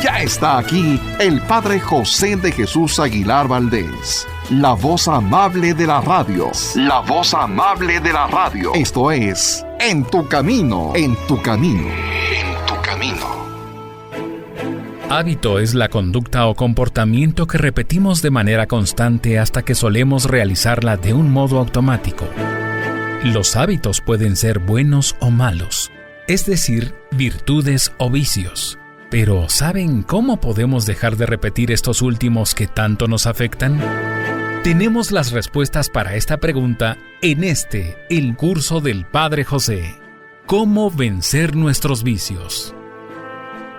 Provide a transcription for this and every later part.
Ya está aquí el Padre José de Jesús Aguilar Valdés, la voz amable de la radio. La voz amable de la radio. Esto es En tu Camino, en tu Camino, en tu Camino. Hábito es la conducta o comportamiento que repetimos de manera constante hasta que solemos realizarla de un modo automático. Los hábitos pueden ser buenos o malos, es decir, virtudes o vicios. Pero ¿saben cómo podemos dejar de repetir estos últimos que tanto nos afectan? Tenemos las respuestas para esta pregunta en el curso del Padre José. ¿Cómo vencer nuestros vicios?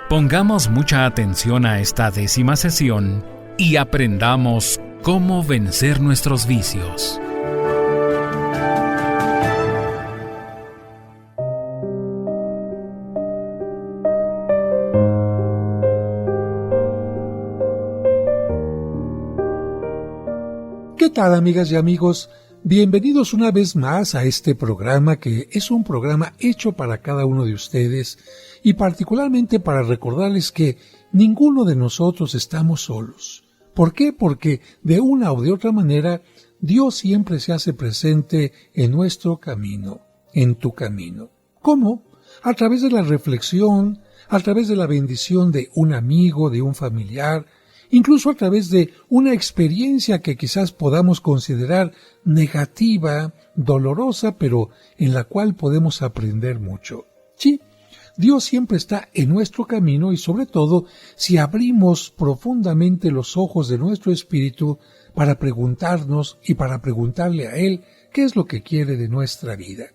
Pongamos mucha atención a esta 10ª sesión y aprendamos cómo vencer nuestros vicios. ¿Qué tal, amigas y amigos? Bienvenidos una vez más a este programa que es un programa hecho para cada uno de ustedes y particularmente para recordarles que ninguno de nosotros estamos solos. ¿Por qué? Porque de una o de otra manera Dios siempre se hace presente en nuestro camino, en tu camino. ¿Cómo? A través de la reflexión, a través de la bendición de un amigo, de un familiar, incluso a través de una experiencia que quizás podamos considerar negativa, dolorosa, pero en la cual podemos aprender mucho. Sí, Dios siempre está en nuestro camino y sobre todo si abrimos profundamente los ojos de nuestro espíritu para preguntarnos y para preguntarle a Él qué es lo que quiere de nuestra vida.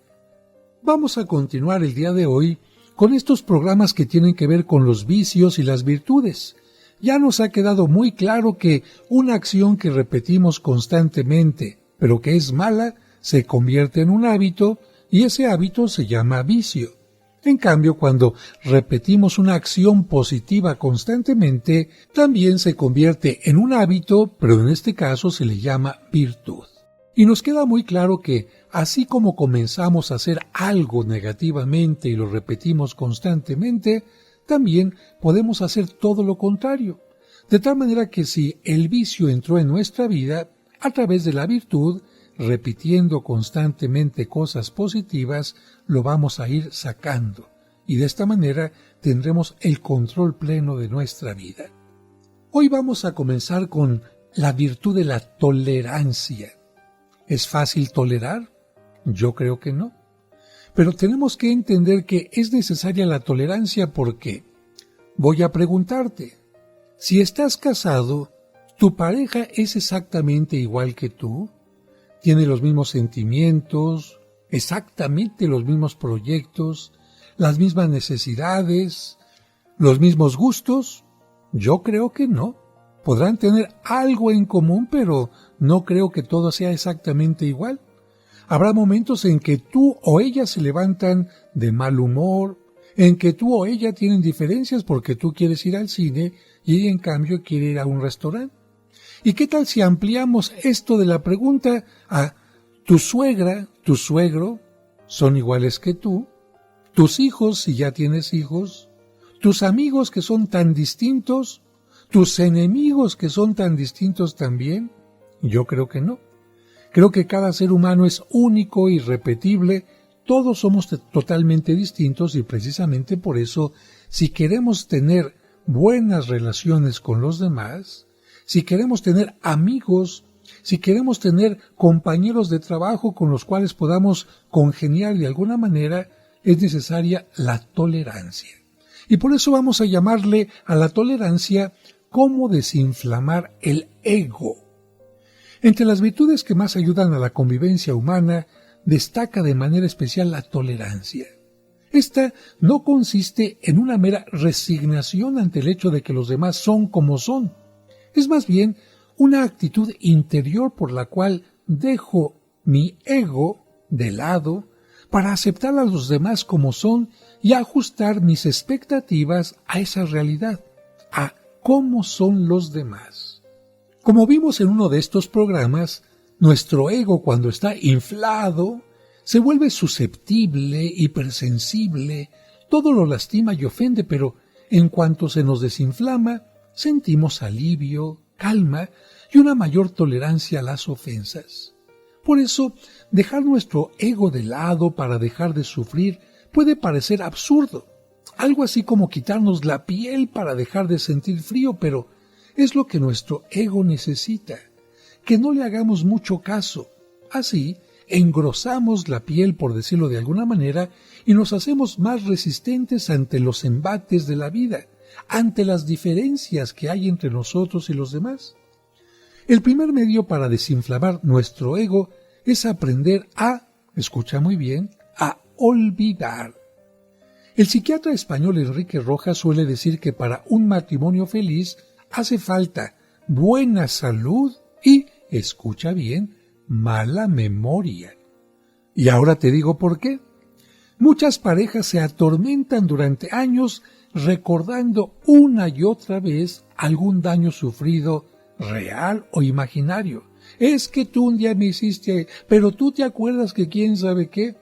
Vamos a continuar el día de hoy con estos programas que tienen que ver con los vicios y las virtudes. Ya nos ha quedado muy claro que una acción que repetimos constantemente, pero que es mala, se convierte en un hábito y ese hábito se llama vicio. En cambio, cuando repetimos una acción positiva constantemente, también se convierte en un hábito, pero en este caso se le llama virtud. Y nos queda muy claro que, así como comenzamos a hacer algo negativamente y lo repetimos constantemente, también podemos hacer todo lo contrario, de tal manera que si el vicio entró en nuestra vida, a través de la virtud, repitiendo constantemente cosas positivas, lo vamos a ir sacando, y de esta manera tendremos el control pleno de nuestra vida. Hoy vamos a comenzar con la virtud de la tolerancia. ¿Es fácil tolerar? Yo creo que no. Pero tenemos que entender que es necesaria la tolerancia porque, voy a preguntarte, si estás casado, ¿tu pareja es exactamente igual que tú? ¿Tiene los mismos sentimientos, exactamente los mismos proyectos, las mismas necesidades, los mismos gustos? Yo creo que no. Podrán tener algo en común, pero no creo que todo sea exactamente igual. Habrá momentos en que tú o ella se levantan de mal humor, en que tú o ella tienen diferencias porque tú quieres ir al cine y ella en cambio quiere ir a un restaurante. ¿Y qué tal si ampliamos esto de la pregunta a tu suegra, tu suegro, son iguales que tú? Tus hijos, si ya tienes hijos, tus amigos que son tan distintos, tus enemigos que son tan distintos también. Yo creo que no. Creo que cada ser humano es único, irrepetible, todos somos totalmente distintos y precisamente por eso, si queremos tener buenas relaciones con los demás, si queremos tener amigos, si queremos tener compañeros de trabajo con los cuales podamos congeniar de alguna manera, es necesaria la tolerancia. Y por eso vamos a llamarle a la tolerancia cómo desinflamar el ego. Entre las virtudes que más ayudan a la convivencia humana, destaca de manera especial la tolerancia. Esta no consiste en una mera resignación ante el hecho de que los demás son como son. Es más bien una actitud interior por la cual dejo mi ego de lado para aceptar a los demás como son y ajustar mis expectativas a esa realidad, a cómo son los demás. Como vimos en uno de estos programas, nuestro ego cuando está inflado se vuelve susceptible, hipersensible, todo lo lastima y ofende, pero en cuanto se nos desinflama, sentimos alivio, calma y una mayor tolerancia a las ofensas. Por eso, dejar nuestro ego de lado para dejar de sufrir puede parecer absurdo, algo así como quitarnos la piel para dejar de sentir frío, pero es lo que nuestro ego necesita, que no le hagamos mucho caso. Así, engrosamos la piel, por decirlo de alguna manera, y nos hacemos más resistentes ante los embates de la vida, ante las diferencias que hay entre nosotros y los demás. El primer medio para desinflamar nuestro ego es aprender a, escucha muy bien, a olvidar. El psiquiatra español Enrique Rojas suele decir que para un matrimonio feliz hace falta buena salud y, escucha bien, mala memoria. Y ahora te digo por qué. Muchas parejas se atormentan durante años recordando una y otra vez algún daño sufrido, real o imaginario. Es que tú un día me hiciste, pero tú te acuerdas que quién sabe qué.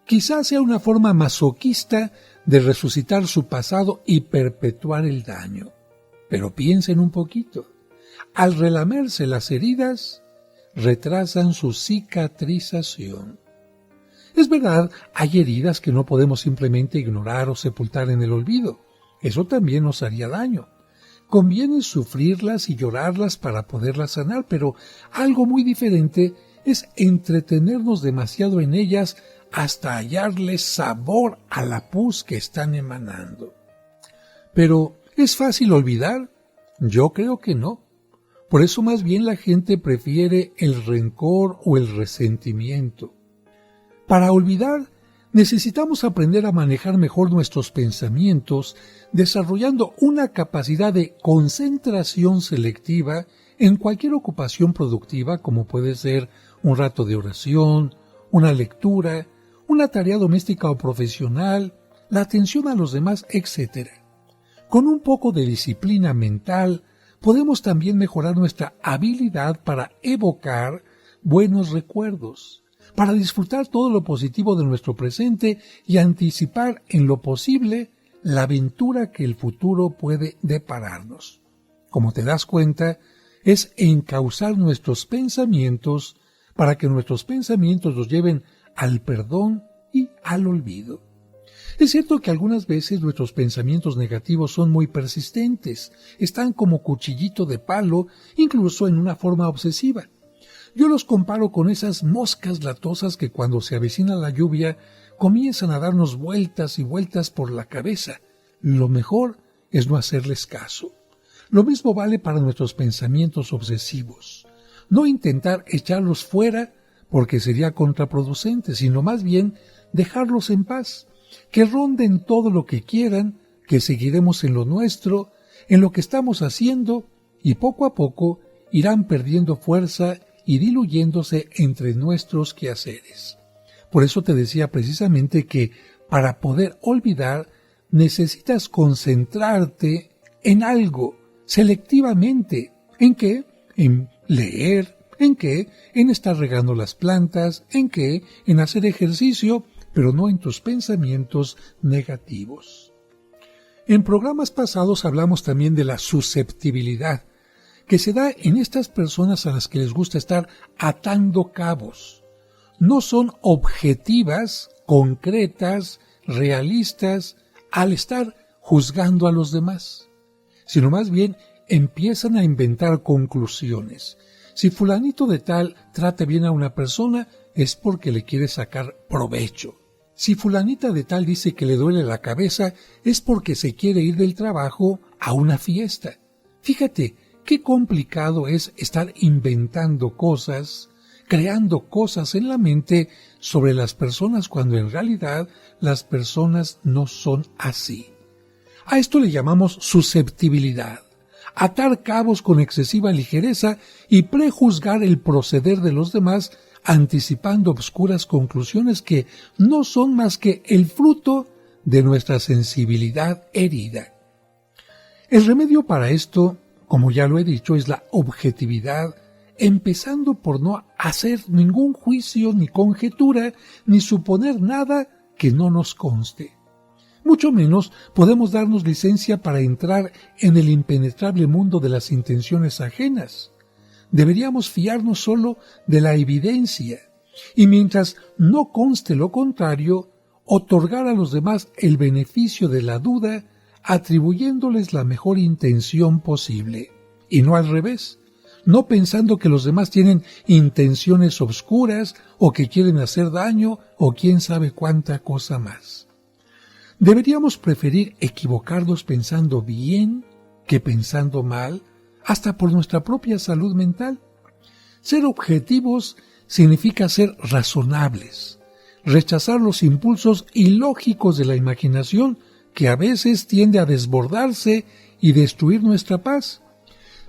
Quizás sea una forma masoquista de resucitar su pasado y perpetuar el daño. Pero piensen un poquito. Al relamerse las heridas, retrasan su cicatrización. Es verdad, hay heridas que no podemos simplemente ignorar o sepultar en el olvido. Eso también nos haría daño. Conviene sufrirlas y llorarlas para poderlas sanar, pero algo muy diferente es entretenernos demasiado en ellas hasta hallarles sabor a la pus que están emanando. Pero, ¿es fácil olvidar? Yo creo que no. Por eso más bien la gente prefiere el rencor o el resentimiento. Para olvidar, necesitamos aprender a manejar mejor nuestros pensamientos, desarrollando una capacidad de concentración selectiva en cualquier ocupación productiva, como puede ser un rato de oración, una lectura, una tarea doméstica o profesional, la atención a los demás, etc. Con un poco de disciplina mental, podemos también mejorar nuestra habilidad para evocar buenos recuerdos, para disfrutar todo lo positivo de nuestro presente y anticipar en lo posible la aventura que el futuro puede depararnos. Como te das cuenta, es encauzar nuestros pensamientos para que nuestros pensamientos los lleven al perdón y al olvido. Es cierto que algunas veces nuestros pensamientos negativos son muy persistentes, están como cuchillito de palo, incluso en una forma obsesiva. Yo los comparo con esas moscas latosas que cuando se avecina la lluvia comienzan a darnos vueltas y vueltas por la cabeza. Lo mejor es no hacerles caso. Lo mismo vale para nuestros pensamientos obsesivos. No intentar echarlos fuera porque sería contraproducente, sino más bien dejarlos en paz, que ronden todo lo que quieran, que seguiremos en lo nuestro, en lo que estamos haciendo, y poco a poco irán perdiendo fuerza y diluyéndose entre nuestros quehaceres. Por eso te decía precisamente que para poder olvidar necesitas concentrarte en algo, selectivamente. ¿En qué? En leer. ¿En qué? En estar regando las plantas. ¿En qué? En hacer ejercicio, pero no en tus pensamientos negativos. En programas pasados hablamos también de la susceptibilidad, que se da en estas personas a las que les gusta estar atando cabos. No son objetivas, concretas, realistas, al estar juzgando a los demás, sino más bien empiezan a inventar conclusiones. Si fulanito de tal trata bien a una persona, es porque le quiere sacar provecho. Si fulanita de tal dice que le duele la cabeza, es porque se quiere ir del trabajo a una fiesta. Fíjate, qué complicado es estar inventando cosas, creando cosas en la mente sobre las personas cuando en realidad las personas no son así. A esto le llamamos susceptibilidad. Atar cabos con excesiva ligereza y prejuzgar el proceder de los demás anticipando obscuras conclusiones que no son más que el fruto de nuestra sensibilidad herida. El remedio para esto, como ya lo he dicho, es la objetividad, empezando por no hacer ningún juicio ni conjetura, ni suponer nada que no nos conste. Mucho menos podemos darnos licencia para entrar en el impenetrable mundo de las intenciones ajenas. Deberíamos fiarnos solo de la evidencia, y mientras no conste lo contrario, otorgar a los demás el beneficio de la duda, atribuyéndoles la mejor intención posible, y no al revés, no pensando que los demás tienen intenciones obscuras o que quieren hacer daño o quién sabe cuánta cosa más. Deberíamos preferir equivocarnos pensando bien que pensando mal, hasta por nuestra propia salud mental. Ser objetivos significa ser razonables, rechazar los impulsos ilógicos de la imaginación que a veces tiende a desbordarse y destruir nuestra paz.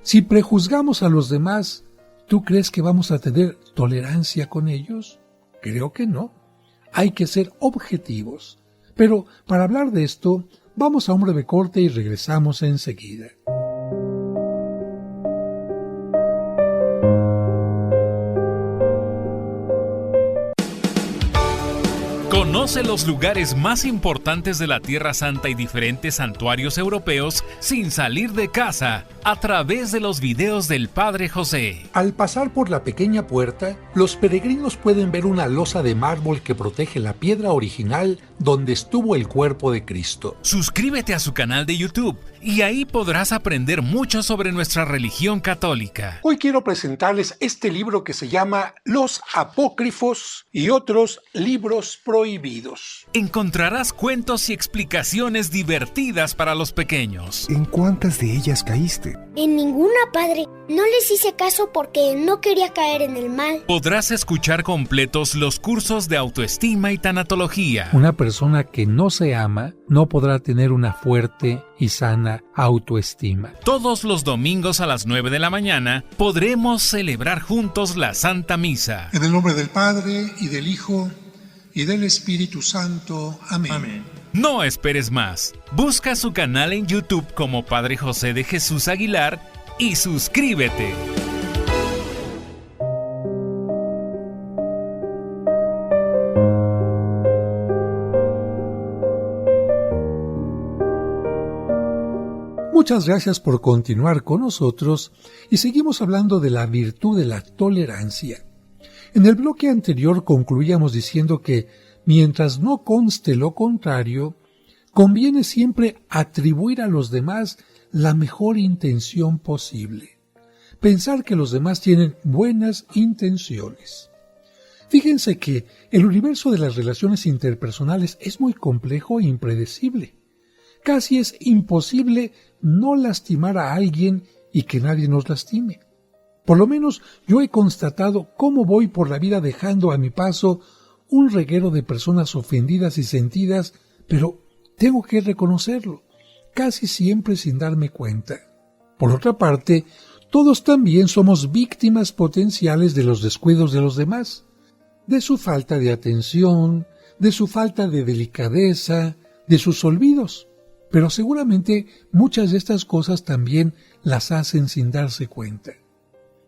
Si prejuzgamos a los demás, ¿tú crees que vamos a tener tolerancia con ellos? Creo que no. Hay que ser objetivos. Pero para hablar de esto, vamos a un breve corte y regresamos enseguida. Conoce los lugares más importantes de la Tierra Santa y diferentes santuarios europeos sin salir de casa a través de los videos del Padre José. Al pasar por la pequeña puerta, los peregrinos pueden ver una losa de mármol que protege la piedra original donde estuvo el cuerpo de Cristo. Suscríbete a su canal de YouTube y ahí podrás aprender mucho sobre nuestra religión católica. Hoy quiero presentarles este libro que se llama Los Apócrifos y otros libros prohibidos. Encontrarás cuentos y explicaciones divertidas para los pequeños. ¿En cuántas de ellas caíste? En ninguna, padre. No les hice caso porque no quería caer en el mal. Podrás escuchar completos los cursos de autoestima y tanatología. Una persona que no se ama no podrá tener una fuerte y sana autoestima. Todos los domingos a las 9 de la mañana podremos celebrar juntos la Santa Misa. En el nombre del Padre, y del Hijo, y del Espíritu Santo. Amén. Amén. No esperes más. Busca su canal en YouTube como Padre José de Jesús Aguilar y suscríbete. Muchas gracias por continuar con nosotros y seguimos hablando de la virtud de la tolerancia. En el bloque anterior concluíamos diciendo que, mientras no conste lo contrario, conviene siempre atribuir a los demás la mejor intención posible. Pensar que los demás tienen buenas intenciones. Fíjense que el universo de las relaciones interpersonales es muy complejo e impredecible. Casi es imposible no lastimar a alguien y que nadie nos lastime. Por lo menos yo he constatado cómo voy por la vida dejando a mi paso un reguero de personas ofendidas y sentidas, pero tengo que reconocerlo, casi siempre sin darme cuenta. Por otra parte, todos también somos víctimas potenciales de los descuidos de los demás, de su falta de atención, de su falta de delicadeza, de sus olvidos. Pero seguramente muchas de estas cosas también las hacen sin darse cuenta.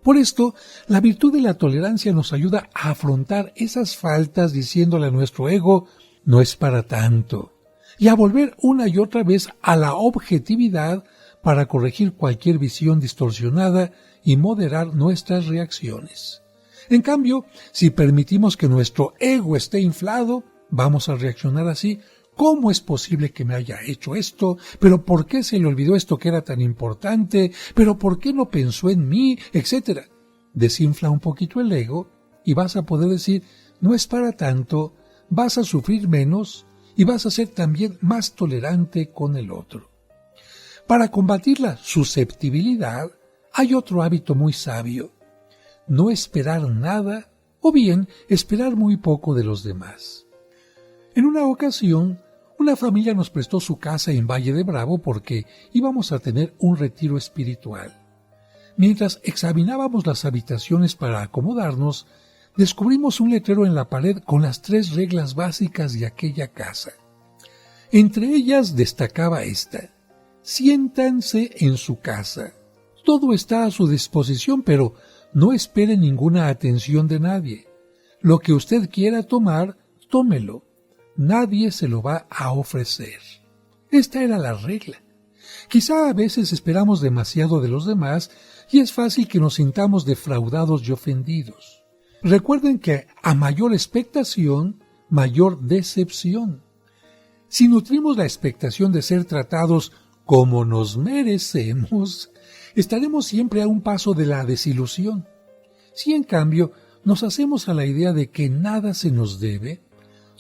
Por esto, la virtud de la tolerancia nos ayuda a afrontar esas faltas diciéndole a nuestro ego, no es para tanto, y a volver una y otra vez a la objetividad para corregir cualquier visión distorsionada y moderar nuestras reacciones. En cambio, si permitimos que nuestro ego esté inflado, vamos a reaccionar así. ¿Cómo es posible que me haya hecho esto? ¿Pero por qué se le olvidó esto que era tan importante? ¿Pero por qué no pensó en mí? Etcétera. Desinfla un poquito el ego y vas a poder decir, no es para tanto, vas a sufrir menos y vas a ser también más tolerante con el otro. Para combatir la susceptibilidad, hay otro hábito muy sabio. No esperar nada o bien esperar muy poco de los demás. En una ocasión, una familia nos prestó su casa en Valle de Bravo porque íbamos a tener un retiro espiritual. Mientras examinábamos las habitaciones para acomodarnos, descubrimos un letrero en la pared con las 3 reglas básicas de aquella casa. Entre ellas destacaba esta: siéntanse en su casa. Todo está a su disposición, pero no espere ninguna atención de nadie. Lo que usted quiera tomar, tómelo. nadie se lo va a ofrecer. Esta era la regla. Quizá a veces esperamos demasiado de los demás y es fácil que nos sintamos defraudados y ofendidos. Recuerden que a mayor expectación, mayor decepción. Si nutrimos la expectación de ser tratados como nos merecemos, estaremos siempre a un paso de la desilusión. Si en cambio nos hacemos a la idea de que nada se nos debe,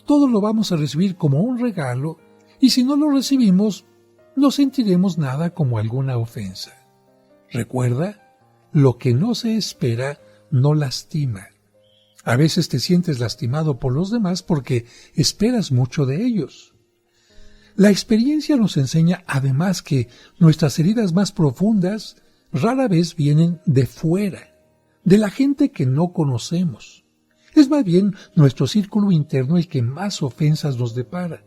todo lo vamos a recibir como un regalo, y si no lo recibimos, no sentiremos nada como alguna ofensa. Recuerda, lo que no se espera no lastima. A veces te sientes lastimado por los demás porque esperas mucho de ellos. La experiencia nos enseña además que nuestras heridas más profundas rara vez vienen de fuera, de la gente que no conocemos. Es más bien nuestro círculo interno el que más ofensas nos depara.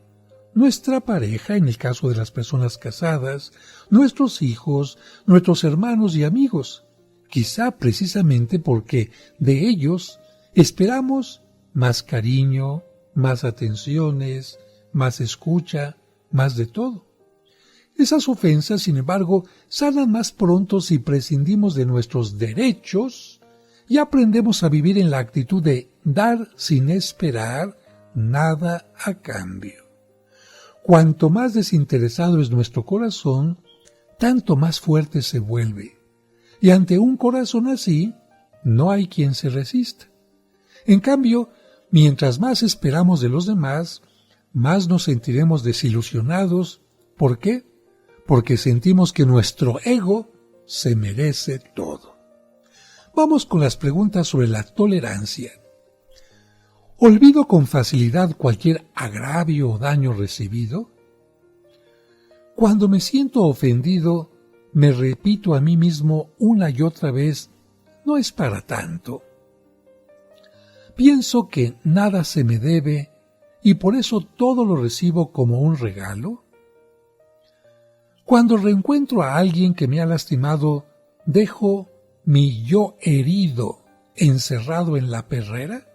Nuestra pareja, en el caso de las personas casadas, nuestros hijos, nuestros hermanos y amigos, quizá precisamente porque de ellos esperamos más cariño, más atenciones, más escucha, más de todo. Esas ofensas, sin embargo, sanan más pronto si prescindimos de nuestros derechos y aprendemos a vivir en la actitud de dar sin esperar nada a cambio. Cuanto más desinteresado es nuestro corazón, tanto más fuerte se vuelve. Y ante un corazón así, no hay quien se resista. En cambio, mientras más esperamos de los demás, más nos sentiremos desilusionados. ¿Por qué? Porque sentimos que nuestro ego se merece todo. Vamos con las preguntas sobre la tolerancia. ¿Olvido con facilidad cualquier agravio o daño recibido? Cuando me siento ofendido, me repito a mí mismo una y otra vez, no es para tanto. Pienso que nada se me debe y por eso todo lo recibo como un regalo. Cuando reencuentro a alguien que me ha lastimado, dejo mi yo herido encerrado en la perrera.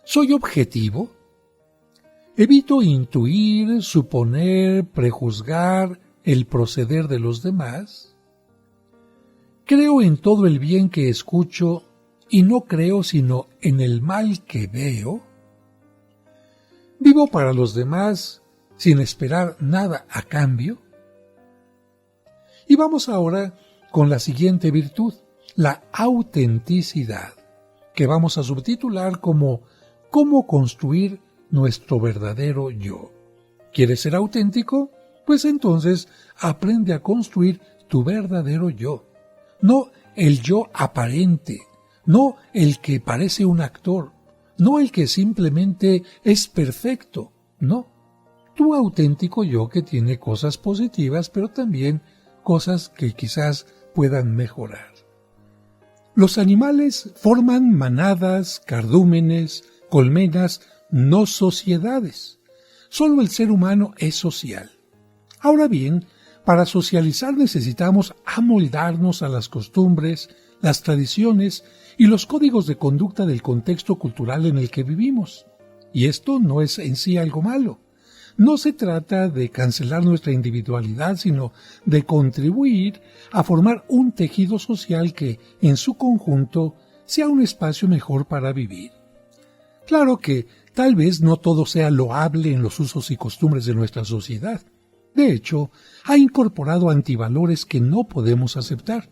¿Soy objetivo? ¿Evito intuir, suponer, prejuzgar el proceder de los demás? ¿Creo en todo el bien que escucho y no creo sino en el mal que veo? ¿Vivo para los demás sin esperar nada a cambio? Y vamos ahora con la siguiente virtud, la autenticidad, que vamos a subtitular como ¿cómo construir nuestro verdadero yo? ¿Quieres ser auténtico? Pues entonces aprende a construir tu verdadero yo. No el yo aparente, no el que parece un actor, no el que simplemente es perfecto, no. Tu auténtico yo que tiene cosas positivas, pero también cosas que quizás puedan mejorar. Los animales forman manadas, cardúmenes, colmenas, no sociedades. Solo el ser humano es social. Ahora bien, para socializar necesitamos amoldarnos a las costumbres, las tradiciones y los códigos de conducta del contexto cultural en el que vivimos. Y esto no es en sí algo malo. No se trata de cancelar nuestra individualidad, sino de contribuir a formar un tejido social que, en su conjunto, sea un espacio mejor para vivir. Claro que tal vez no todo sea loable en los usos y costumbres de nuestra sociedad. De hecho, ha incorporado antivalores que no podemos aceptar.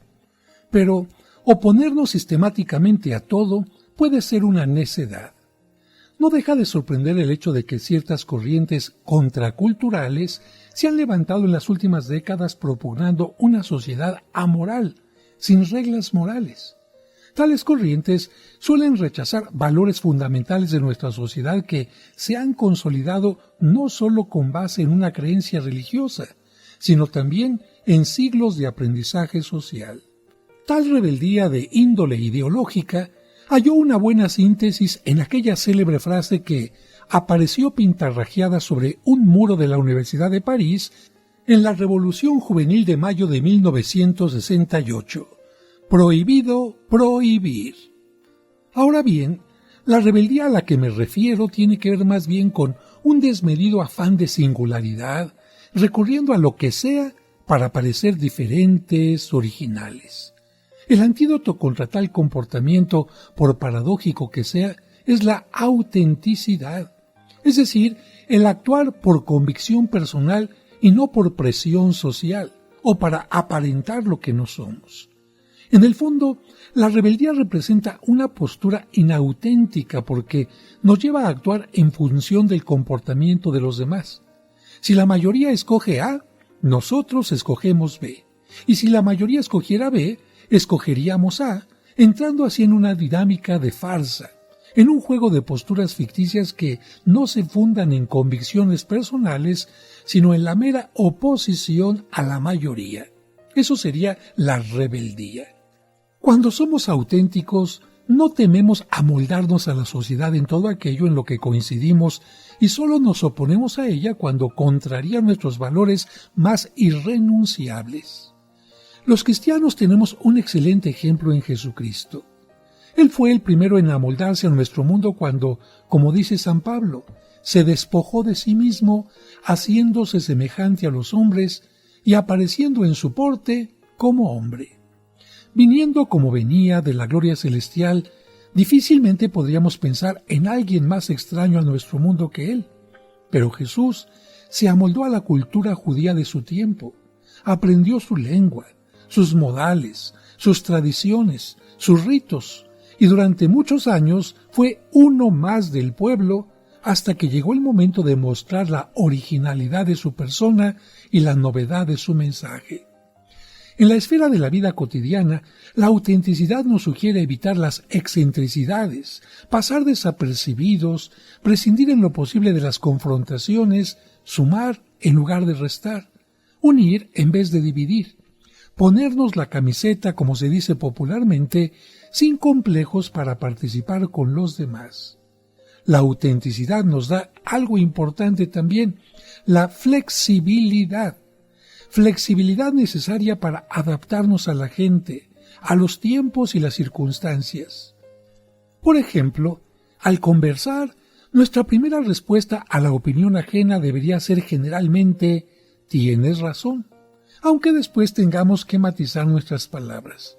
Pero oponernos sistemáticamente a todo puede ser una necedad. No deja de sorprender el hecho de que ciertas corrientes contraculturales se han levantado en las últimas décadas propugnando una sociedad amoral, sin reglas morales. Tales corrientes suelen rechazar valores fundamentales de nuestra sociedad que se han consolidado no solo con base en una creencia religiosa, sino también en siglos de aprendizaje social. Tal rebeldía de índole ideológica halló una buena síntesis en aquella célebre frase que apareció pintarrajeada sobre un muro de la Universidad de París en la Revolución Juvenil de mayo de 1968. Prohibido prohibir. Ahora bien, La rebeldía a la que me refiero tiene que ver más bien con un desmedido afán de singularidad, recurriendo a lo que sea para parecer diferentes, originales. El antídoto contra tal comportamiento, por paradójico que sea, es la autenticidad, es decir, el actuar por convicción personal y no por presión social, o para aparentar lo que no somos. En el fondo, la rebeldía representa una postura inauténtica porque nos lleva a actuar en función del comportamiento de los demás. Si la mayoría escoge A, nosotros escogemos B. Y si la mayoría escogiera B, escogeríamos A, entrando así en una dinámica de farsa, en un juego de posturas ficticias que no se fundan en convicciones personales, sino en la mera oposición a la mayoría. Eso sería la rebeldía. Cuando somos auténticos, no tememos amoldarnos a la sociedad en todo aquello en lo que coincidimos y solo nos oponemos a ella cuando contraría nuestros valores más irrenunciables. Los cristianos tenemos un excelente ejemplo en Jesucristo. Él fue el primero en amoldarse a nuestro mundo cuando, como dice San Pablo, se despojó de sí mismo, haciéndose semejante a los hombres y apareciendo en su porte como hombre. Viniendo como venía de la gloria celestial, difícilmente podríamos pensar en alguien más extraño a nuestro mundo que él. Pero Jesús se amoldó a la cultura judía de su tiempo, aprendió su lengua, sus modales, sus tradiciones, sus ritos, y durante muchos años fue uno más del pueblo hasta que llegó el momento de mostrar la originalidad de su persona y la novedad de su mensaje. En la esfera de la vida cotidiana, la autenticidad nos sugiere evitar las excentricidades, pasar desapercibidos, prescindir en lo posible de las confrontaciones, sumar en lugar de restar, unir en vez de dividir, ponernos la camiseta, como se dice popularmente, sin complejos para participar con los demás. La autenticidad nos da algo importante también, la flexibilidad. Flexibilidad necesaria para adaptarnos a la gente, a los tiempos y las circunstancias. Por ejemplo, al conversar, nuestra primera respuesta a la opinión ajena debería ser generalmente «tienes razón», aunque después tengamos que matizar nuestras palabras.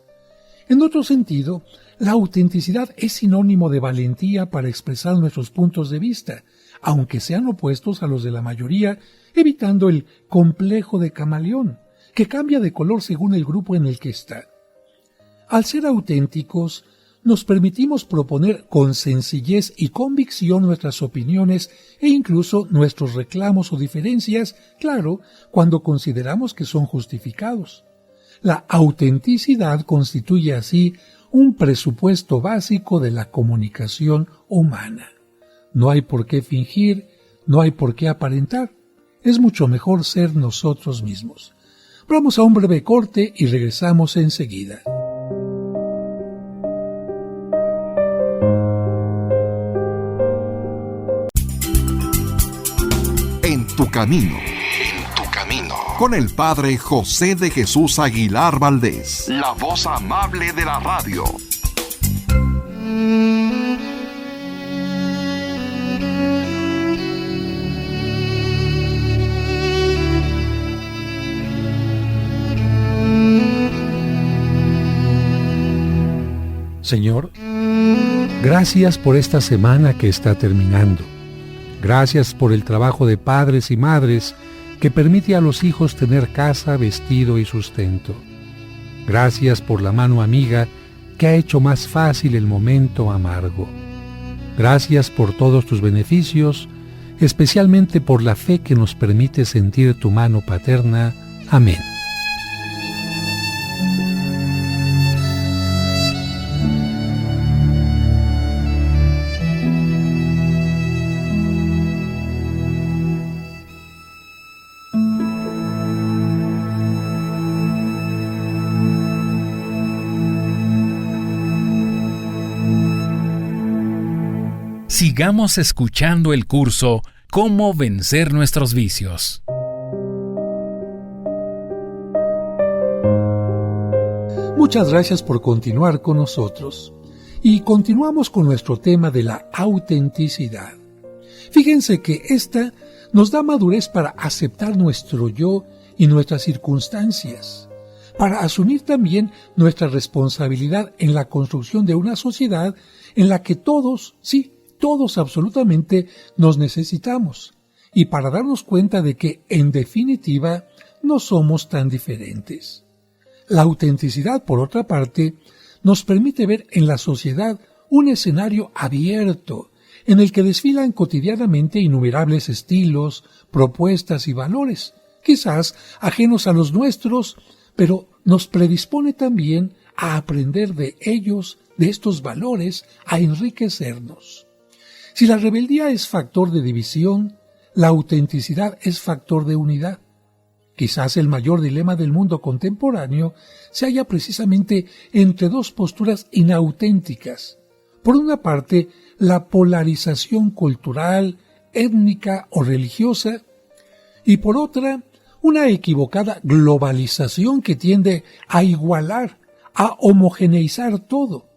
En otro sentido, la autenticidad es sinónimo de valentía para expresar nuestros puntos de vista, aunque sean opuestos a los de la mayoría, evitando el complejo de camaleón, que cambia de color según el grupo en el que está. Al ser auténticos, nos permitimos proponer con sencillez y convicción nuestras opiniones e incluso nuestros reclamos o diferencias, claro, cuando consideramos que son justificados. La autenticidad constituye así un presupuesto básico de la comunicación humana. No hay por qué fingir, no hay por qué aparentar. Es mucho mejor ser nosotros mismos. Vamos a un breve corte y regresamos enseguida. En tu camino. Con el Padre José de Jesús Aguilar Valdés, la voz amable de la radio. Señor, gracias por esta semana que está terminando. Gracias por el trabajo de padres y madres que permite a los hijos tener casa, vestido y sustento. Gracias por la mano amiga que ha hecho más fácil el momento amargo. Gracias por todos tus beneficios, especialmente por la fe que nos permite sentir tu mano paterna. Amén. Sigamos escuchando el curso «Cómo vencer nuestros vicios». Muchas gracias por continuar con nosotros. Y continuamos con nuestro tema de la autenticidad. Fíjense que esta nos da madurez para aceptar nuestro yo y nuestras circunstancias, para asumir también nuestra responsabilidad en la construcción de una sociedad en la que todos, sí, todos absolutamente nos necesitamos, y para darnos cuenta de que, en definitiva, no somos tan diferentes. La autenticidad, por otra parte, nos permite ver en la sociedad un escenario abierto, en el que desfilan cotidianamente innumerables estilos, propuestas y valores, quizás ajenos a los nuestros, pero nos predispone también a aprender de ellos, de estos valores, a enriquecernos. Si la rebeldía es factor de división, la autenticidad es factor de unidad. Quizás el mayor dilema del mundo contemporáneo se halla precisamente entre dos posturas inauténticas. Por una parte, la polarización cultural, étnica o religiosa, y por otra, una equivocada globalización que tiende a igualar, a homogeneizar todo.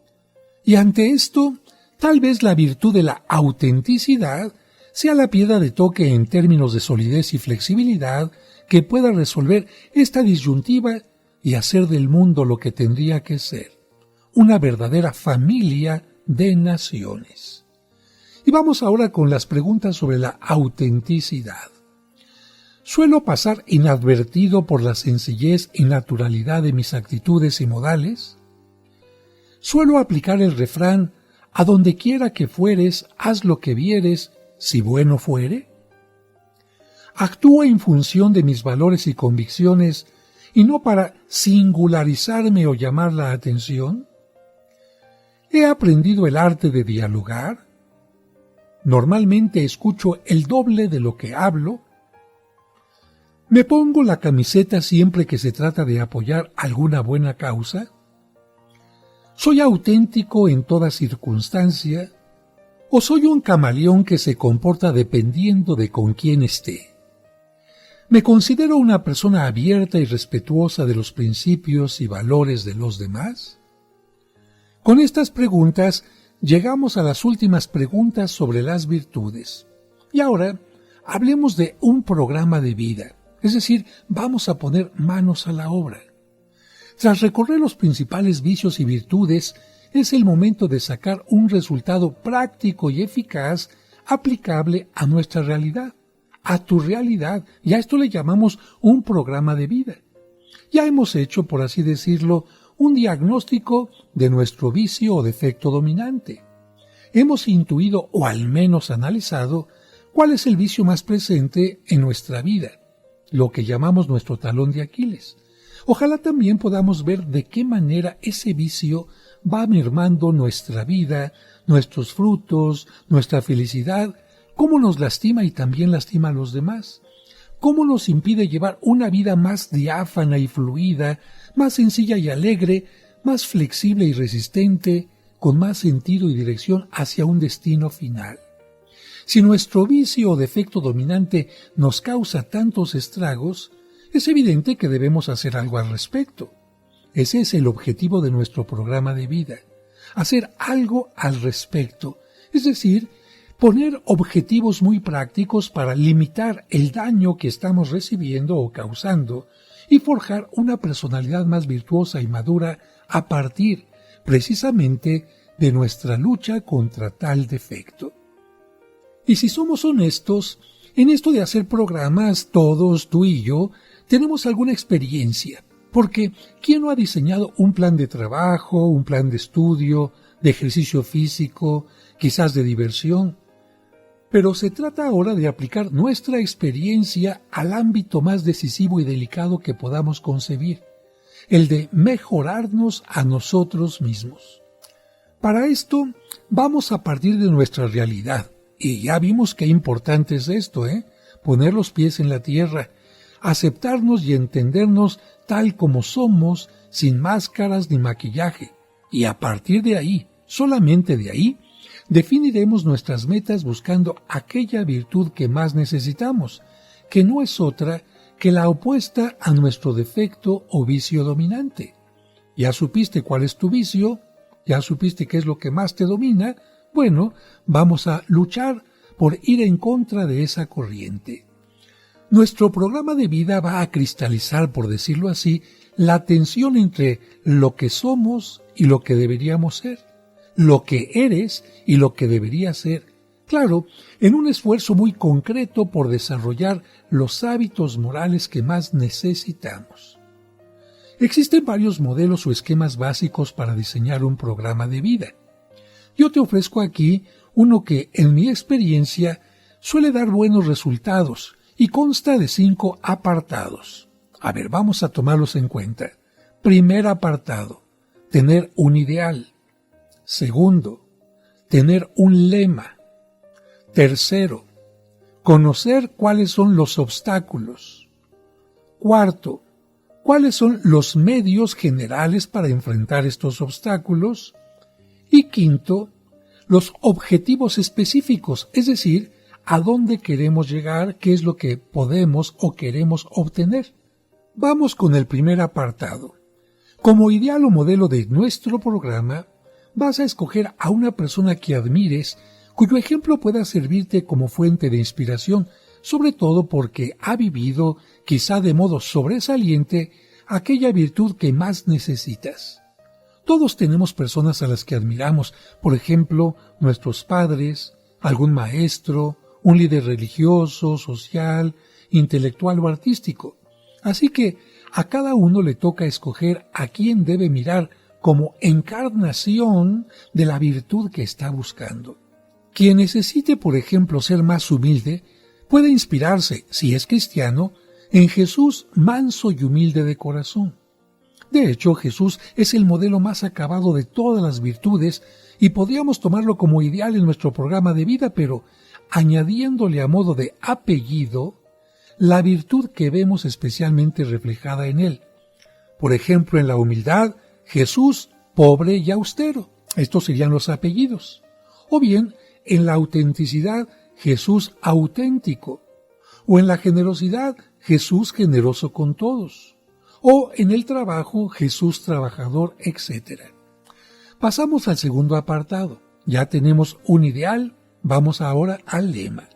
Y ante esto, tal vez la virtud de la autenticidad sea la piedra de toque en términos de solidez y flexibilidad que pueda resolver esta disyuntiva y hacer del mundo lo que tendría que ser, una verdadera familia de naciones. Y vamos ahora con las preguntas sobre la autenticidad. ¿Suelo pasar inadvertido por la sencillez y naturalidad de mis actitudes y modales? ¿Suelo aplicar el refrán, a donde quiera que fueres, haz lo que vieres, si bueno fuere? ¿Actúo en función de mis valores y convicciones y no para singularizarme o llamar la atención? ¿He aprendido el arte de dialogar? ¿Normalmente escucho el doble de lo que hablo? ¿Me pongo la camiseta siempre que se trata de apoyar alguna buena causa? ¿Soy auténtico en toda circunstancia? ¿O soy un camaleón que se comporta dependiendo de con quién esté? ¿Me considero una persona abierta y respetuosa de los principios y valores de los demás? Con estas preguntas llegamos a las últimas preguntas sobre las virtudes. Y ahora hablemos de un programa de vida, es decir, vamos a poner manos a la obra. Tras recorrer los principales vicios y virtudes, es el momento de sacar un resultado práctico y eficaz aplicable a nuestra realidad, a tu realidad, y a esto le llamamos un programa de vida. Ya hemos hecho, por así decirlo, un diagnóstico de nuestro vicio o defecto dominante. Hemos intuido, o al menos analizado, cuál es el vicio más presente en nuestra vida, lo que llamamos nuestro talón de Aquiles. Ojalá también podamos ver de qué manera ese vicio va mermando nuestra vida, nuestros frutos, nuestra felicidad, cómo nos lastima y también lastima a los demás, cómo nos impide llevar una vida más diáfana y fluida, más sencilla y alegre, más flexible y resistente, con más sentido y dirección hacia un destino final. Si nuestro vicio o defecto dominante nos causa tantos estragos, es evidente que debemos hacer algo al respecto. Ese es el objetivo de nuestro programa de vida, hacer algo al respecto, es decir, poner objetivos muy prácticos para limitar el daño que estamos recibiendo o causando y forjar una personalidad más virtuosa y madura a partir, precisamente, de nuestra lucha contra tal defecto. Y si somos honestos, en esto de hacer programas, todos, tú y yo, tenemos alguna experiencia, porque ¿quién no ha diseñado un plan de trabajo, un plan de estudio, de ejercicio físico, quizás de diversión? Pero se trata ahora de aplicar nuestra experiencia al ámbito más decisivo y delicado que podamos concebir, el de mejorarnos a nosotros mismos. Para esto, vamos a partir de nuestra realidad, y ya vimos qué importante es esto, poner los pies en la tierra, aceptarnos y entendernos tal como somos, sin máscaras ni maquillaje, y a partir de ahí, solamente de ahí, definiremos nuestras metas buscando aquella virtud que más necesitamos, que no es otra que la opuesta a nuestro defecto o vicio dominante. ¿Ya supiste cuál es tu vicio? ¿Ya supiste qué es lo que más te domina? Bueno, vamos a luchar por ir en contra de esa corriente. Nuestro programa de vida va a cristalizar, por decirlo así, la tensión entre lo que somos y lo que deberíamos ser, lo que eres y lo que deberías ser. Claro, en un esfuerzo muy concreto por desarrollar los hábitos morales que más necesitamos. Existen varios modelos o esquemas básicos para diseñar un programa de vida. Yo te ofrezco aquí uno que, en mi experiencia, suele dar buenos resultados y consta de 5 apartados. A ver, vamos a tomarlos en cuenta. Primer apartado, tener un ideal. Segundo, tener un lema. Tercero, conocer cuáles son los obstáculos. Cuarto, cuáles son los medios generales para enfrentar estos obstáculos. Y quinto, los objetivos específicos, es decir, a dónde queremos llegar, qué es lo que podemos o queremos obtener. Vamos con el primer apartado. Como ideal o modelo de nuestro programa, vas a escoger a una persona que admires, cuyo ejemplo pueda servirte como fuente de inspiración, sobre todo porque ha vivido, quizá de modo sobresaliente, aquella virtud que más necesitas. Todos tenemos personas a las que admiramos, por ejemplo, nuestros padres, algún maestro, un líder religioso, social, intelectual o artístico. Así que a cada uno le toca escoger a quién debe mirar como encarnación de la virtud que está buscando. Quien necesite, por ejemplo, ser más humilde, puede inspirarse, si es cristiano, en Jesús manso y humilde de corazón. De hecho, Jesús es el modelo más acabado de todas las virtudes y podríamos tomarlo como ideal en nuestro programa de vida, pero añadiéndole a modo de apellido la virtud que vemos especialmente reflejada en él. Por ejemplo, en la humildad, Jesús pobre y austero. Estos serían los apellidos. O bien, en la autenticidad, Jesús auténtico. O en la generosidad, Jesús generoso con todos. O en el trabajo, Jesús trabajador, etc. Pasamos al segundo apartado. Ya tenemos un ideal, vamos ahora al lema.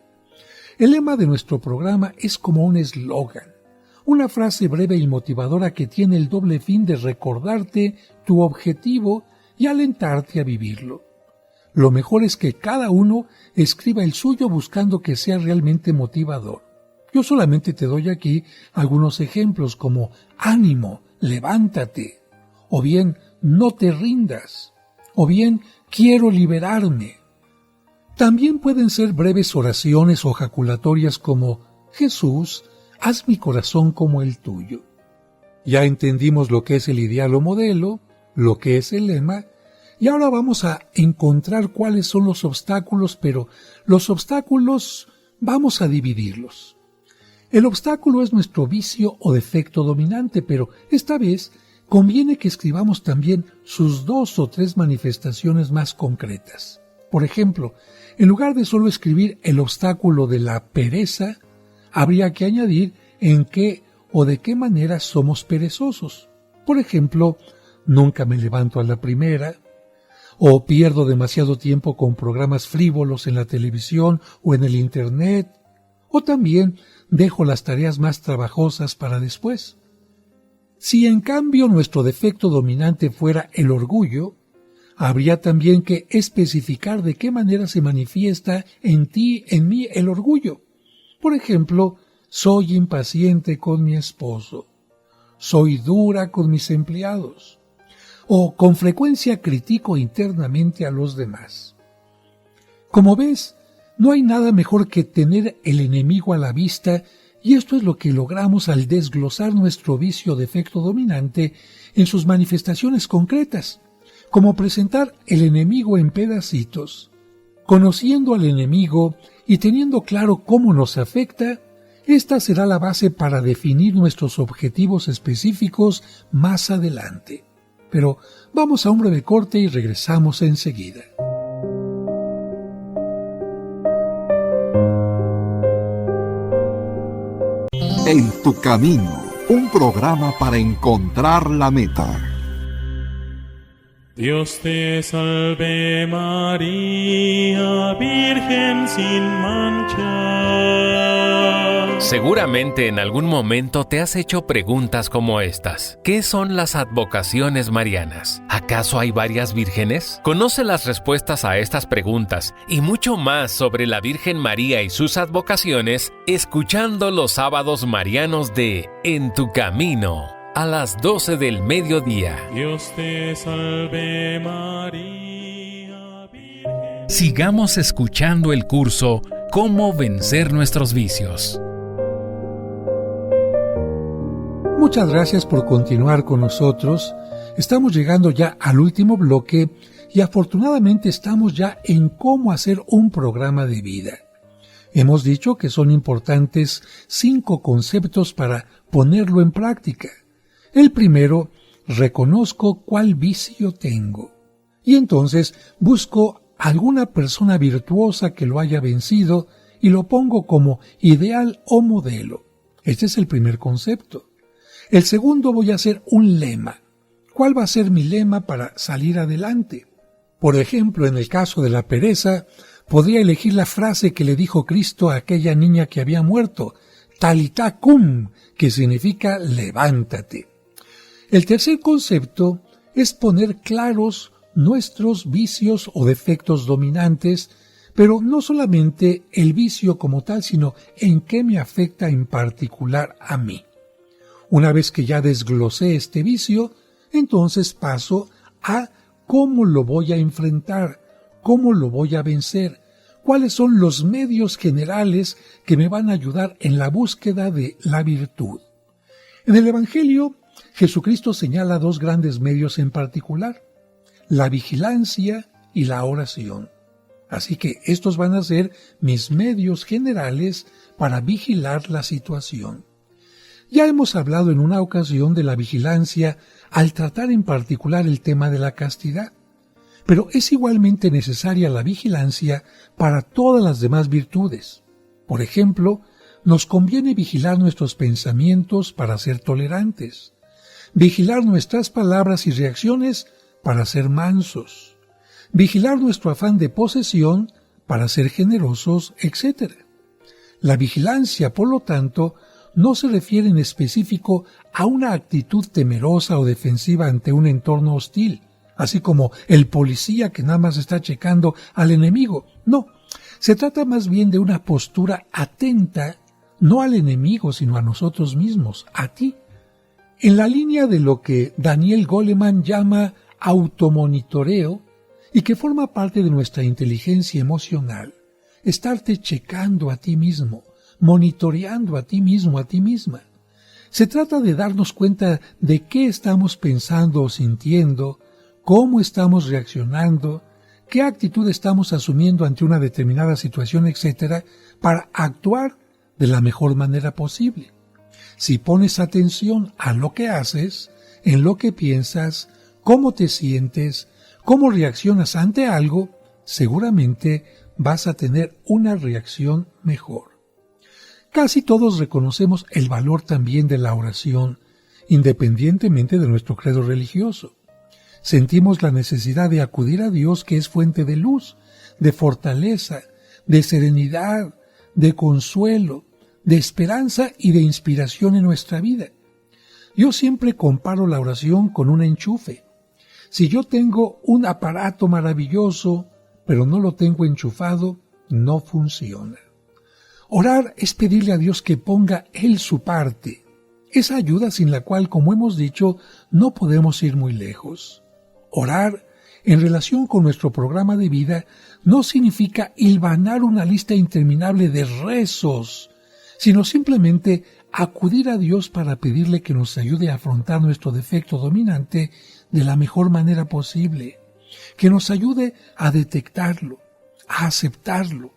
El lema de nuestro programa es como un eslogan, una frase breve y motivadora que tiene el doble fin de recordarte tu objetivo y alentarte a vivirlo. Lo mejor es que cada uno escriba el suyo buscando que sea realmente motivador. Yo solamente te doy aquí algunos ejemplos como ánimo, levántate, o bien no te rindas, o bien quiero liberarme. También pueden ser breves oraciones o jaculatorias como Jesús, haz mi corazón como el tuyo. Ya entendimos lo que es el ideal o modelo, lo que es el lema, y ahora vamos a encontrar cuáles son los obstáculos, pero los obstáculos vamos a dividirlos. El obstáculo es nuestro vicio o defecto dominante, pero esta vez conviene que escribamos también sus 2 o 3 manifestaciones más concretas. Por ejemplo, en lugar de solo escribir el obstáculo de la pereza, habría que añadir en qué o de qué manera somos perezosos. Por ejemplo, nunca me levanto a la primera, o pierdo demasiado tiempo con programas frívolos en la televisión o en el Internet, o también dejo las tareas más trabajosas para después. Si en cambio nuestro defecto dominante fuera el orgullo, habría también que especificar de qué manera se manifiesta en ti, en mí, el orgullo. Por ejemplo, soy impaciente con mi esposo, soy dura con mis empleados, o con frecuencia critico internamente a los demás. Como ves, no hay nada mejor que tener el enemigo a la vista, y esto es lo que logramos al desglosar nuestro vicio o defecto dominante en sus manifestaciones concretas, como presentar el enemigo en pedacitos. Conociendo al enemigo y teniendo claro cómo nos afecta, esta será la base para definir nuestros objetivos específicos más adelante. Pero vamos a un breve corte y regresamos enseguida. En tu camino, un programa para encontrar la meta. Dios te salve María, Virgen sin mancha. Seguramente en algún momento te has hecho preguntas como estas. ¿Qué son las advocaciones marianas? ¿Acaso hay varias vírgenes? Conoce las respuestas a estas preguntas y mucho más sobre la Virgen María y sus advocaciones escuchando los sábados marianos de En tu Camino, a las 12 del mediodía. Dios te salve María, Virgen. Sigamos escuchando el curso Cómo vencer nuestros vicios. Muchas gracias por continuar con nosotros. Estamos llegando ya al último bloque y afortunadamente estamos ya en cómo hacer un programa de vida. Hemos dicho que son importantes 5 conceptos para ponerlo en práctica. El primero, reconozco cuál vicio tengo. Y entonces busco alguna persona virtuosa que lo haya vencido y lo pongo como ideal o modelo. Este es el primer concepto. El segundo, voy a hacer un lema. ¿Cuál va a ser mi lema para salir adelante? Por ejemplo, en el caso de la pereza, podría elegir la frase que le dijo Cristo a aquella niña que había muerto, Talitá cum, que significa levántate. El tercer concepto es poner claros nuestros vicios o defectos dominantes, pero no solamente el vicio como tal, sino en qué me afecta en particular a mí. Una vez que ya desglosé este vicio, entonces paso a cómo lo voy a enfrentar, cómo lo voy a vencer, cuáles son los medios generales que me van a ayudar en la búsqueda de la virtud. En el Evangelio, Jesucristo señala 2 grandes medios en particular, la vigilancia y la oración. Así que estos van a ser mis medios generales para vigilar la situación. Ya hemos hablado en una ocasión de la vigilancia al tratar en particular el tema de la castidad, pero es igualmente necesaria la vigilancia para todas las demás virtudes. Por ejemplo, nos conviene vigilar nuestros pensamientos para ser tolerantes, vigilar nuestras palabras y reacciones para ser mansos, vigilar nuestro afán de posesión para ser generosos, etc. La vigilancia, por lo tanto, no se refiere en específico a una actitud temerosa o defensiva ante un entorno hostil, así como el policía que nada más está checando al enemigo. No, se trata más bien de una postura atenta, no al enemigo, sino a nosotros mismos, a ti. En la línea de lo que Daniel Goleman llama automonitoreo y que forma parte de nuestra inteligencia emocional, estarte checando a ti mismo, monitoreando a ti mismo, a ti misma. Se trata de darnos cuenta de qué estamos pensando o sintiendo, cómo estamos reaccionando, qué actitud estamos asumiendo ante una determinada situación, etc., para actuar de la mejor manera posible. Si pones atención a lo que haces, en lo que piensas, cómo te sientes, cómo reaccionas ante algo, seguramente vas a tener una reacción mejor. Casi todos reconocemos el valor también de la oración, independientemente de nuestro credo religioso. Sentimos la necesidad de acudir a Dios, que es fuente de luz, de fortaleza, de serenidad, de consuelo, de esperanza y de inspiración en nuestra vida. Yo siempre comparo la oración con un enchufe. Si yo tengo un aparato maravilloso, pero no lo tengo enchufado, no funciona. Orar es pedirle a Dios que ponga Él su parte, esa ayuda sin la cual, como hemos dicho, no podemos ir muy lejos. Orar, en relación con nuestro programa de vida, no significa hilvanar una lista interminable de rezos, sino simplemente acudir a Dios para pedirle que nos ayude a afrontar nuestro defecto dominante de la mejor manera posible, que nos ayude a detectarlo, a aceptarlo,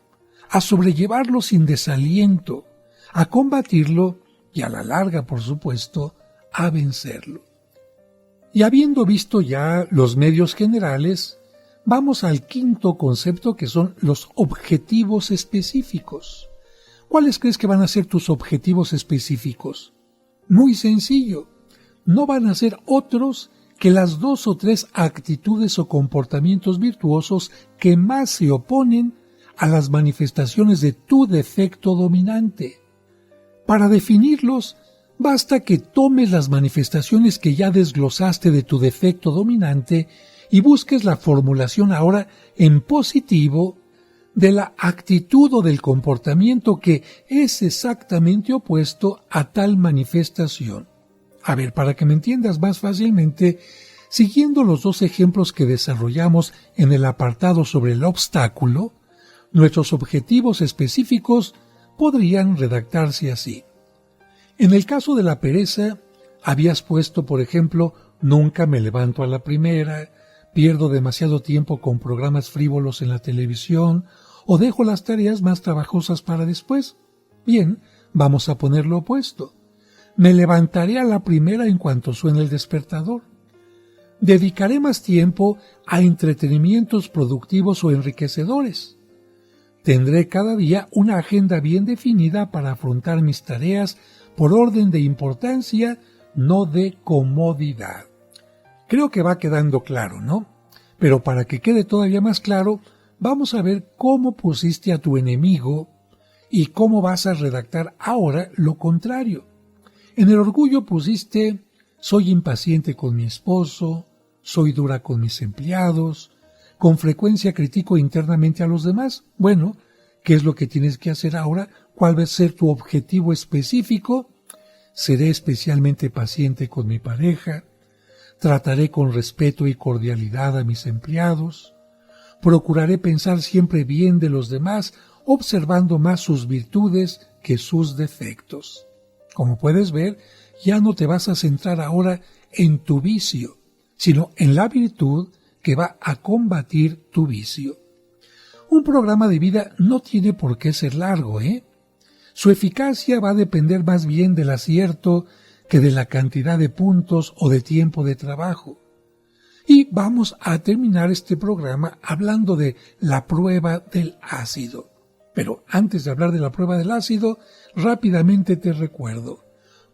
a sobrellevarlo sin desaliento, a combatirlo y a la larga, por supuesto, a vencerlo. Y habiendo visto ya los medios generales, vamos al quinto concepto, que son los objetivos específicos. ¿Cuáles crees que van a ser tus objetivos específicos? Muy sencillo, no van a ser otros que las 2 o 3 actitudes o comportamientos virtuosos que más se oponen a las manifestaciones de tu defecto dominante. Para definirlos, basta que tomes las manifestaciones que ya desglosaste de tu defecto dominante y busques la formulación ahora en positivo de la actitud o del comportamiento que es exactamente opuesto a tal manifestación. A ver, para que me entiendas más fácilmente, siguiendo los 2 ejemplos que desarrollamos en el apartado sobre el obstáculo, nuestros objetivos específicos podrían redactarse así. En el caso de la pereza, habías puesto, por ejemplo, nunca me levanto a la primera, pierdo demasiado tiempo con programas frívolos en la televisión o dejo las tareas más trabajosas para después. Bien, vamos a poner lo opuesto. Me levantaré a la primera en cuanto suene el despertador. Dedicaré más tiempo a entretenimientos productivos o enriquecedores. Tendré cada día una agenda bien definida para afrontar mis tareas por orden de importancia, no de comodidad. Creo que va quedando claro, ¿no? Pero para que quede todavía más claro, vamos a ver cómo pusiste a tu enemigo y cómo vas a redactar ahora lo contrario. En el orgullo pusiste, soy impaciente con mi esposo, soy dura con mis empleados, con frecuencia critico internamente a los demás. Bueno, ¿qué es lo que tienes que hacer ahora? ¿Cuál va a ser tu objetivo específico? Seré especialmente paciente con mi pareja, trataré con respeto y cordialidad a mis empleados, procuraré pensar siempre bien de los demás, observando más sus virtudes que sus defectos. Como puedes ver, ya no te vas a centrar ahora en tu vicio, sino en la virtud que va a combatir tu vicio. Un programa de vida no tiene por qué ser largo, Su eficacia va a depender más bien del acierto que de la cantidad de puntos o de tiempo de trabajo. Y vamos a terminar este programa hablando de la prueba del ácido. Pero antes de hablar de la prueba del ácido, rápidamente te recuerdo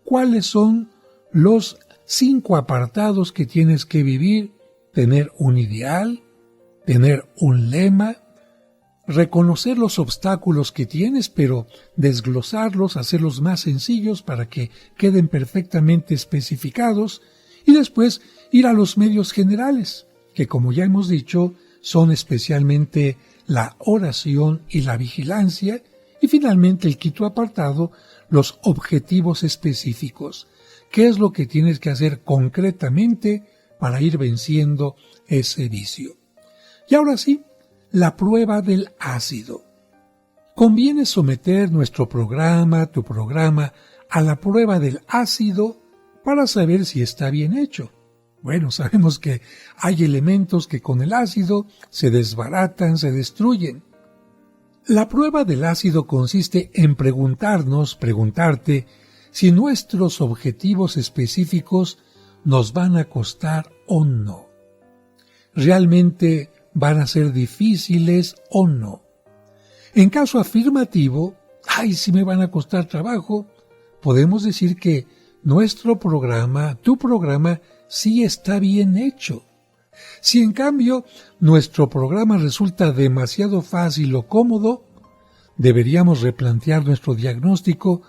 cuáles son los 5 apartados que tienes que vivir: tener un ideal, tener un lema, reconocer los obstáculos que tienes, pero desglosarlos, hacerlos más sencillos para que queden perfectamente especificados, y después ir a los medios generales, que como ya hemos dicho, son especialmente la oración y la vigilancia, y finalmente el 5º apartado, los objetivos específicos. ¿Qué es lo que tienes que hacer concretamente para ir venciendo ese vicio? Y ahora sí, la prueba del ácido. Conviene someter nuestro programa, tu programa, a la prueba del ácido para saber si está bien hecho. Bueno, sabemos que hay elementos que con el ácido se desbaratan, se destruyen. La prueba del ácido consiste en preguntarte si nuestros objetivos específicos nos van a costar o no. ¿Realmente van a ser difíciles o no? En caso afirmativo, si me van a costar trabajo, podemos decir que nuestro programa, tu programa, sí está bien hecho. Si en cambio nuestro programa resulta demasiado fácil o cómodo, deberíamos replantear nuestro diagnóstico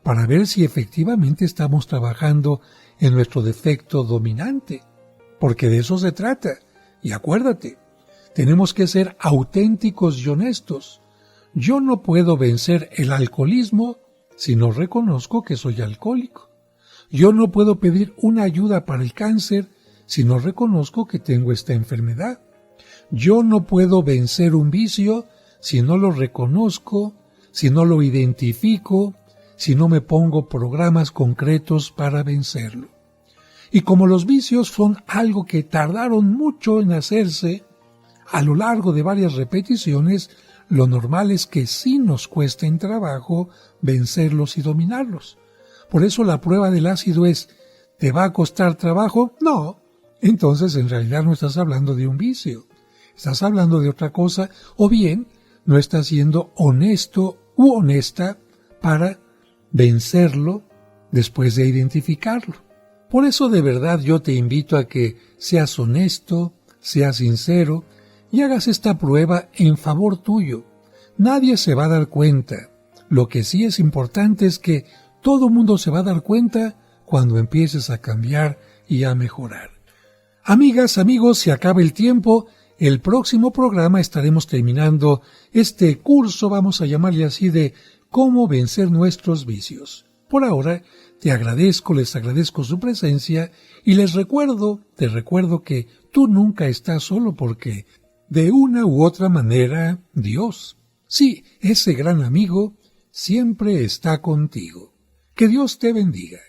para ver si efectivamente estamos trabajando en nuestro defecto dominante, porque de eso se trata. Y acuérdate, tenemos que ser auténticos y honestos. Yo no puedo vencer el alcoholismo si no reconozco que soy alcohólico. Yo no puedo pedir una ayuda para el cáncer si no reconozco que tengo esta enfermedad. Yo no puedo vencer un vicio si no lo reconozco, si no lo identifico, si no me pongo programas concretos para vencerlo. Y como los vicios son algo que tardaron mucho en hacerse, a lo largo de varias repeticiones, lo normal es que sí nos cuesten trabajo vencerlos y dominarlos. Por eso la prueba del ácido es, ¿te va a costar trabajo? No. Entonces en realidad no estás hablando de un vicio. Estás hablando de otra cosa, o bien no estás siendo honesto u honesta para vencerlo después de identificarlo. Por eso de verdad yo te invito a que seas honesto, seas sincero y hagas esta prueba en favor tuyo. Nadie se va a dar cuenta. Lo que sí es importante es que todo mundo se va a dar cuenta cuando empieces a cambiar y a mejorar. Amigas, amigos, se acaba el tiempo. El próximo programa estaremos terminando este curso, vamos a llamarle así, de cómo vencer nuestros vicios. Por ahora, les agradezco su presencia y te recuerdo que tú nunca estás solo porque, de una u otra manera, Dios, sí, ese gran amigo, siempre está contigo. Que Dios te bendiga.